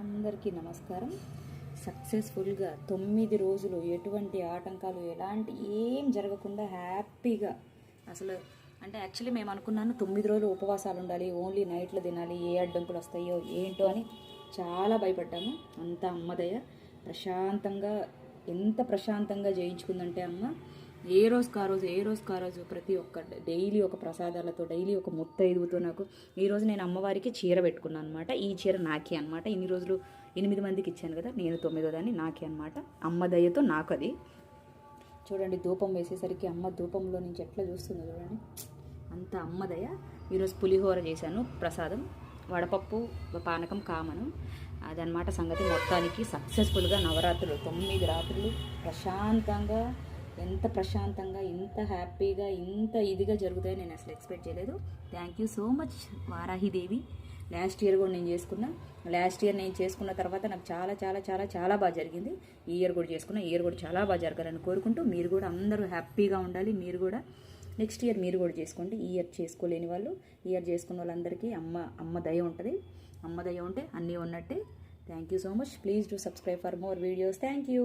అందరికీ నమస్కారం. సక్సెస్ఫుల్గా 9 రోజులు ఎటువంటి ఆటంకాలు ఎలాంటి ఏం జరగకుండా హ్యాపీగా అసలు అంటే యాక్చువల్లీ మేము అనుకున్నాను 9 రోజులు ఉపవాసాలు ఉండాలి, ఓన్లీ నైట్లో తినాలి, ఏ అడ్డంకులు వస్తాయో ఏంటో అని చాలా భయపడ్డాము. అంతా అమ్మదయ. ప్రశాంతంగా ఎంత ప్రశాంతంగా చేయించుకుందంటే అమ్మ ఏ రోజుకి ఆ రోజు ప్రతి ఒక్క డైలీ ఒక ప్రసాదాలతో డైలీ ఒక ముత్తైదువుతో నాకు ఈరోజు నేను అమ్మవారికి చీర పెట్టుకున్నాను అనమాట. ఈ చీర నాకే అనమాట. ఇన్ని రోజులు 8 మందికి ఇచ్చాను కదా, నేను 9వ దాన్ని నాకే అనమాట. అమ్మ దయతో నాకు అది. చూడండి, ధూపం వేసేసరికి అమ్మ ధూపంలో నుంచి ఎట్లా చూస్తుందో చూడండి, అంత అమ్మదయ. ఈరోజు పులిహోర చేశాను ప్రసాదం, వడపప్పు, పానకం కామను. అదనమాట సంగతి. మొత్తానికి సక్సెస్ఫుల్గా నవరాత్రులు 9 రాత్రులు ప్రశాంతంగా, ఎంత ప్రశాంతంగా, ఇంత హ్యాపీగా, ఇంత ఇదిగా జరుగుతాయో నేను అసలు ఎక్స్పెక్ట్ చేయలేదు. Thank you so much Varahi Devi. Last year కూడా నేను చేసుకున్నా. లాస్ట్ ఇయర్ నేను చేసుకున్న తర్వాత నాకు చాలా చాలా చాలా చాలా బాగా జరిగింది. ఈ ఇయర్ కూడా చేసుకున్నా. ఈ ఇయర్ కూడా చాలా బాగా జరగాలని కోరుకుంటూ మీరు కూడా అందరూ హ్యాపీగా ఉండాలి. మీరు కూడా నెక్స్ట్ ఇయర్ మీరు కూడా చేసుకోండి. ఈ ఇయర్ చేసుకోలేని వాళ్ళు, ఈ ఇయర్ చేసుకున్న వాళ్ళందరికీ అమ్మ దయ ఉంటుంది. అమ్మ దయ ఉంటే అన్నీ ఉన్నట్టే. Thank you so much. Please do subscribe for more videos. Thank you.